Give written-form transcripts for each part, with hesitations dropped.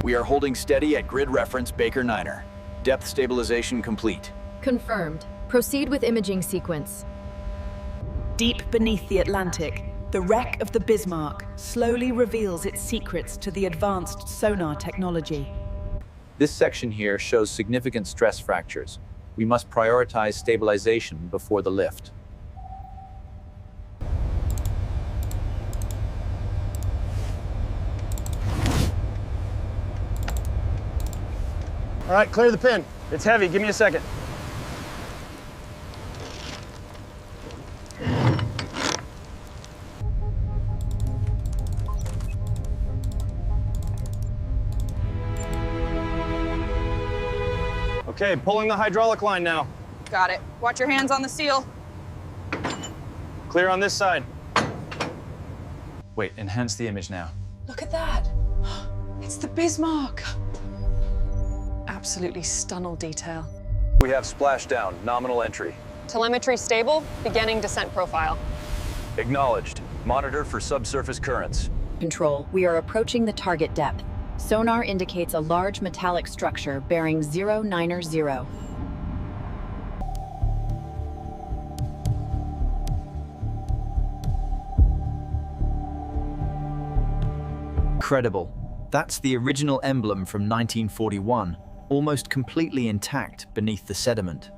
We are holding steady at grid reference Baker Niner. Depth stabilization complete. Confirmed. Proceed with imaging sequence. Deep beneath the Atlantic, the wreck of the Bismarck slowly reveals its secrets to the advanced sonar technology. This section here shows significant stress fractures. We must prioritize stabilization before the lift. All right, clear the pin. It's heavy, give me a second. Okay, pulling the hydraulic line now. Got it. Watch your hands on the seal. Clear on this side. Wait, enhance the image now. Look at that. It's the Bismarck. Absolutely stunning detail. We have splashdown, nominal entry. Telemetry stable, beginning descent profile. Acknowledged. Monitor for subsurface currents. Control, we are approaching the target depth. Sonar indicates a large metallic structure bearing 090. Incredible. That's the original emblem from 1941, almost completely intact beneath the sediment.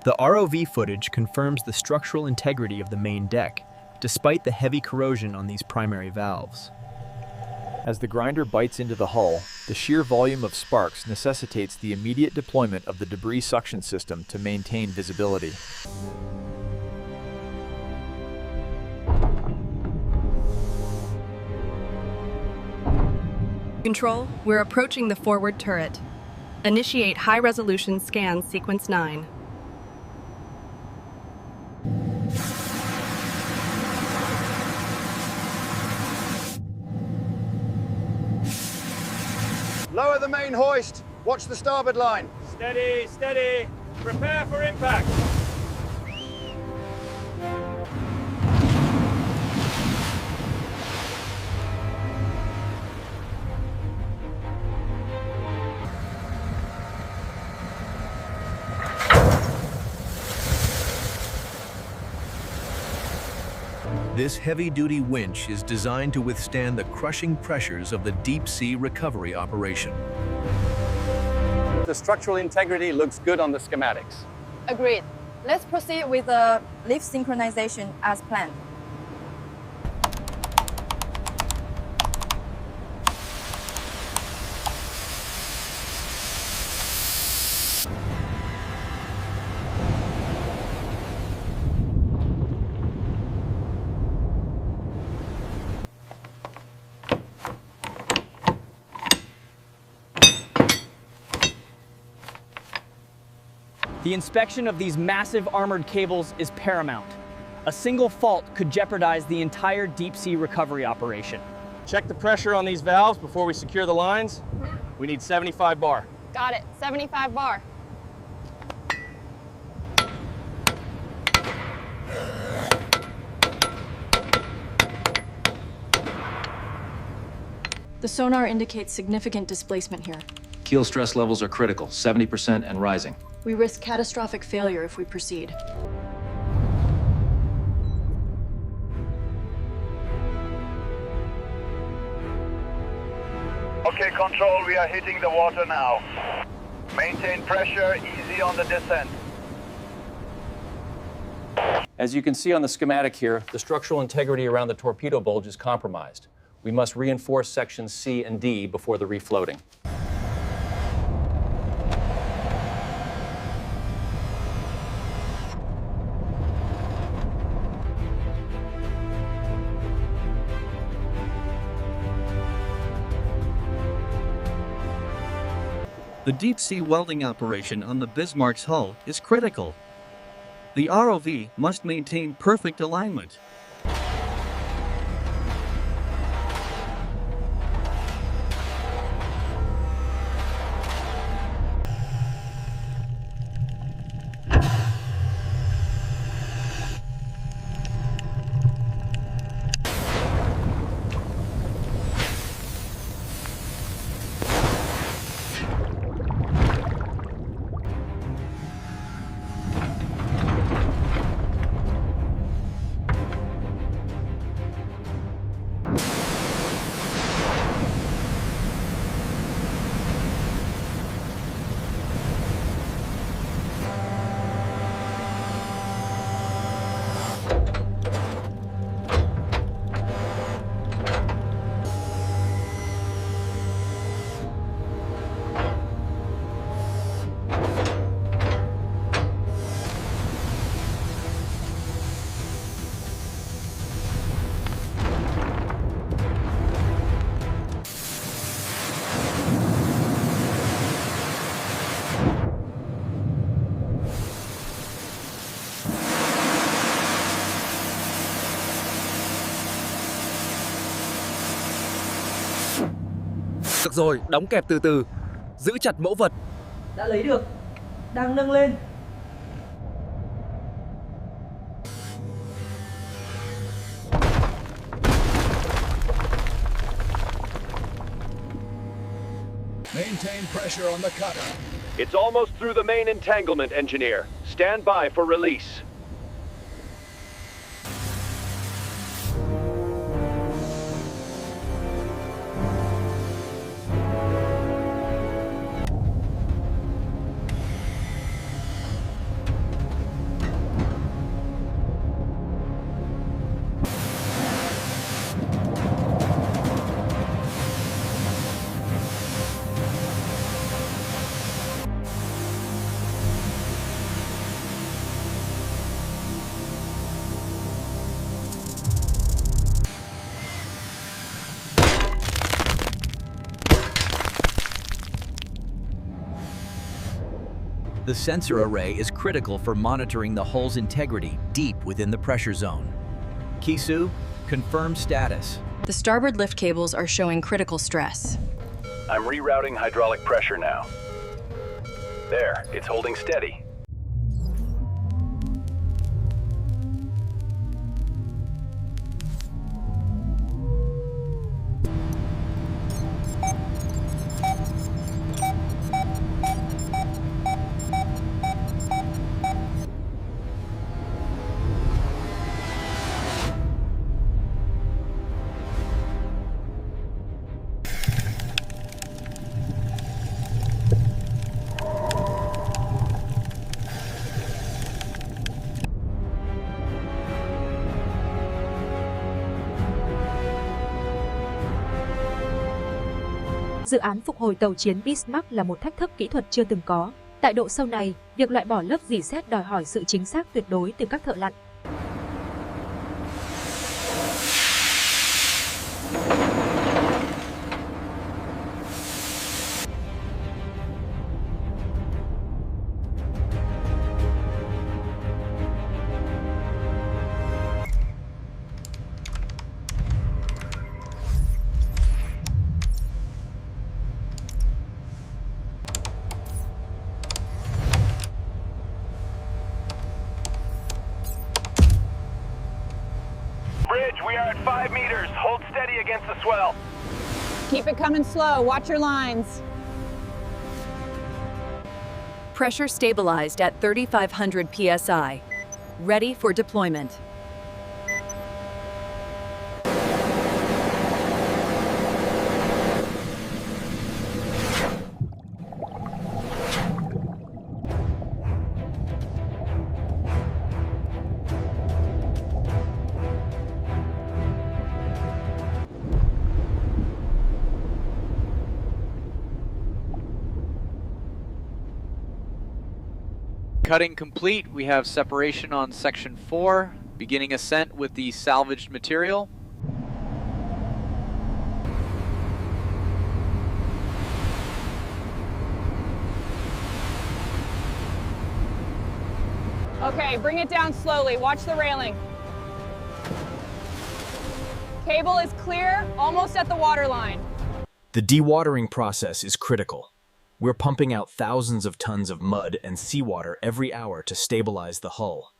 The ROV footage confirms the structural integrity of the main deck, despite the heavy corrosion on these primary valves. As the grinder bites into the hull, the sheer volume of sparks necessitates the immediate deployment of the debris suction system to maintain visibility. Control, we're approaching the forward turret. Initiate high-resolution scan sequence 9. Lower the main hoist. Watch the starboard line. Steady, steady. Prepare for impact. This heavy-duty winch is designed to withstand the crushing pressures of the deep-sea recovery operation. The structural integrity looks good on the schematics. Agreed. Let's proceed with the lift synchronization as planned. The inspection of these massive armored cables is paramount. A single fault could jeopardize the entire deep-sea recovery operation. Check the pressure on these valves before we secure the lines. We need 75 bar. Got it. 75 bar. The sonar indicates significant displacement here. Keel stress levels are critical, 70% and rising. We risk catastrophic failure if we proceed. Okay, Control, we are hitting the water now. Maintain pressure, easy on the descent. As you can see on the schematic here, the structural integrity around the torpedo bulge is compromised. We must reinforce sections C and D before the refloating. The deep-sea welding operation on the Bismarck's hull is critical. The ROV must maintain perfect alignment. Được rồi, đóng kẹp từ từ. Giữ chặt mẫu vật. Đã lấy được. Đang nâng lên. Maintain pressure on the cutter. It's almost through the main entanglement, engineer. Stand by for release. The sensor array is critical for monitoring the hull's integrity deep within the pressure zone. Kisu, confirm status. The starboard lift cables are showing critical stress. I'm rerouting hydraulic pressure now. There, it's holding steady. Dự án phục hồi tàu chiến Bismarck là một thách thức kỹ thuật chưa từng có. Tại độ sâu này, việc loại bỏ lớp rỉ sét đòi hỏi sự chính xác tuyệt đối từ các thợ lặn. Bridge, we are at 5 meters. Hold steady against the swell. Keep it coming slow. Watch your lines. Pressure stabilized at 3,500 psi. Ready for deployment. Cutting complete. We have separation on section 4, beginning ascent with the salvaged material. Okay, bring it down slowly. Watch the railing. Cable is clear, almost at the water line. The dewatering process is critical. We're pumping out thousands of tons of mud and seawater every hour to stabilize the hull.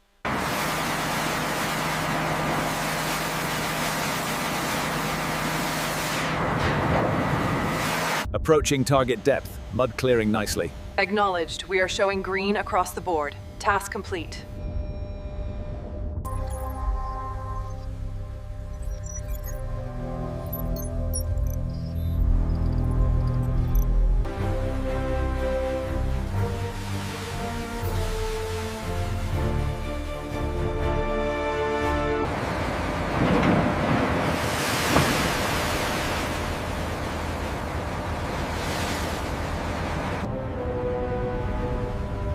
Approaching target depth. Mud clearing nicely. Acknowledged. We are showing green across the board. Task complete.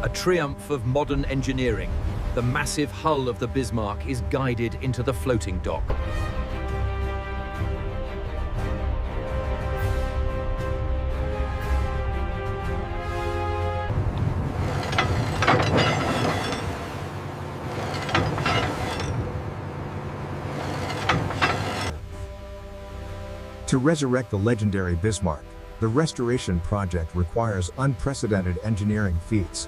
A triumph of modern engineering. The massive hull of the Bismarck is guided into the floating dock. To resurrect the legendary Bismarck, the restoration project requires unprecedented engineering feats.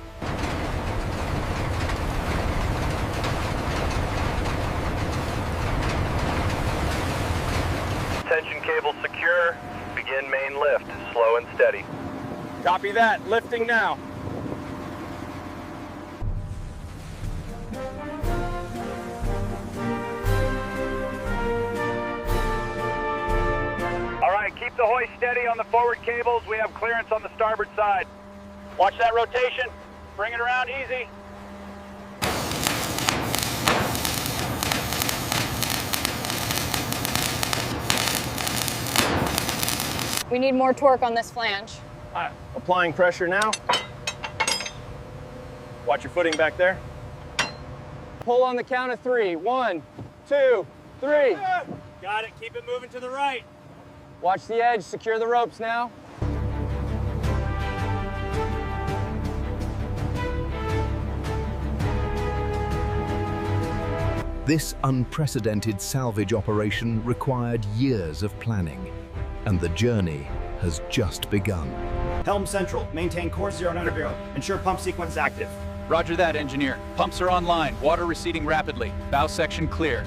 Tension cable secure. Begin main lift. Slow and steady. Copy that. Lifting now. All right, keep the hoist steady on the forward cables. We have clearance on the starboard side. Watch that rotation. Bring it around easy. We need more torque on this flange. Applying pressure now. Watch your footing back there. Pull on the count of 3. 1, 2, 3. Got it. Keep it moving to the right. Watch the edge. Secure the ropes now. This unprecedented salvage operation required years of planning, and the journey has just begun. Helm Central, maintain course 090. Ensure pump sequence active. Roger that, engineer. Pumps are online. Water receding rapidly. Bow section clear.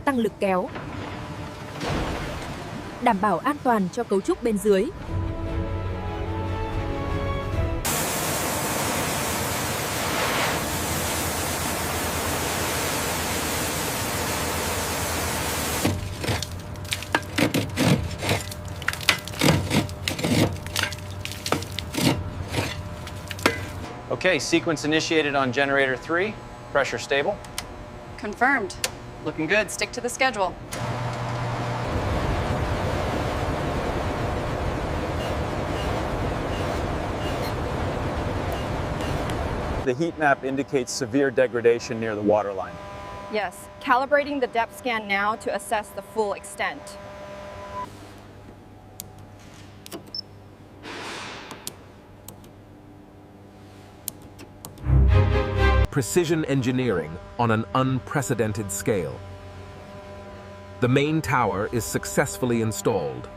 Tăng lực kéo. Đảm bảo an toàn cho cấu trúc bên dưới. Okay, sequence initiated on generator 3. Pressure stable. Confirmed. Looking good. Stick to the schedule. The heat map indicates severe degradation near the waterline. Yes, calibrating the depth scan now to assess the full extent. Precision engineering on an unprecedented scale. The main tower is successfully installed.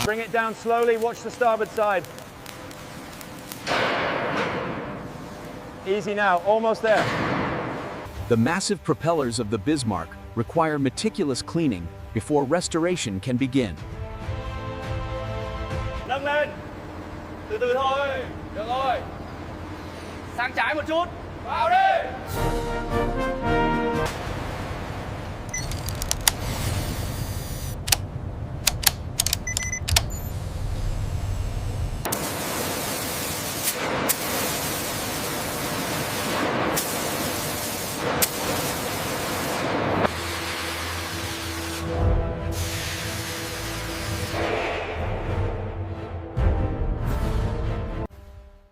Bring it down slowly, watch the starboard side. Easy now, almost there. The massive propellers of the Bismarck require meticulous cleaning before restoration can begin. Nâng lên. Từ từ thôi. Được rồi. Sang trái một chút. Vào đi.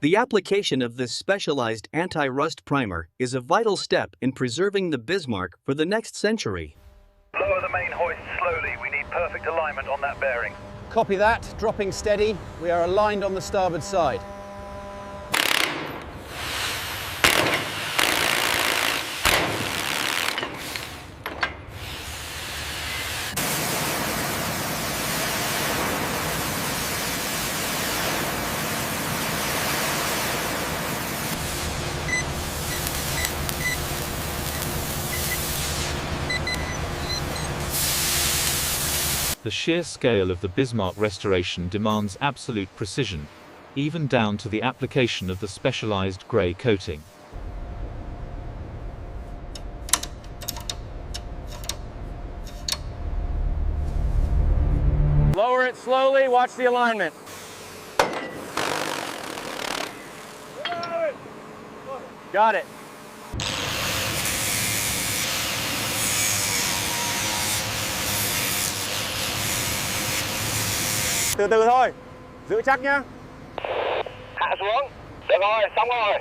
The application of this specialized anti-rust primer is a vital step in preserving the Bismarck for the next century. Lower the main hoist slowly. We need perfect alignment on that bearing. Copy that, dropping steady. We are aligned on the starboard side. The sheer scale of the Bismarck restoration demands absolute precision, even down to the application of the specialized grey coating. Lower it slowly, watch the alignment. Got it. Từ từ thôi, giữ chắc nhá. Hạ xuống. Được rồi, xong rồi.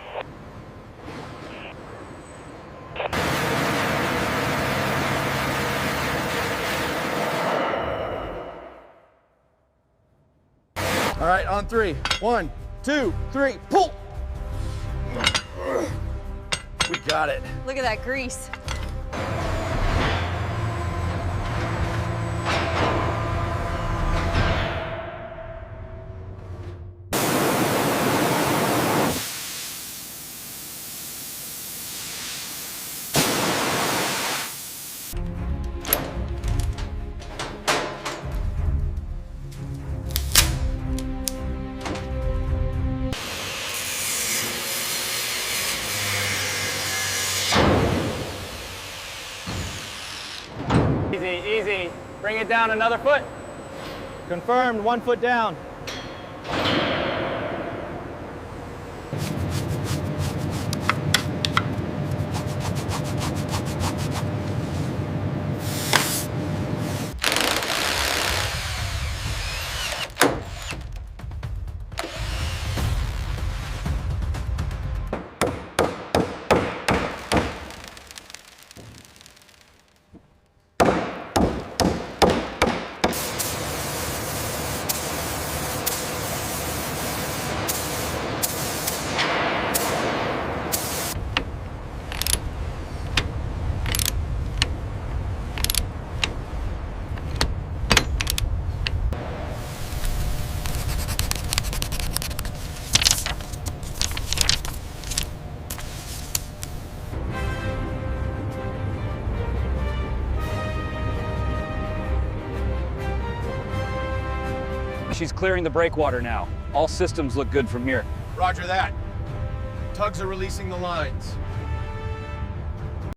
All right, on three. 1, 2, 3, pull. We got it. Look at that grease. Easy, easy. Bring it down another foot. Confirmed, 1 foot down. She's clearing the breakwater now. All systems look good from here. Roger that. Tugs are releasing the lines.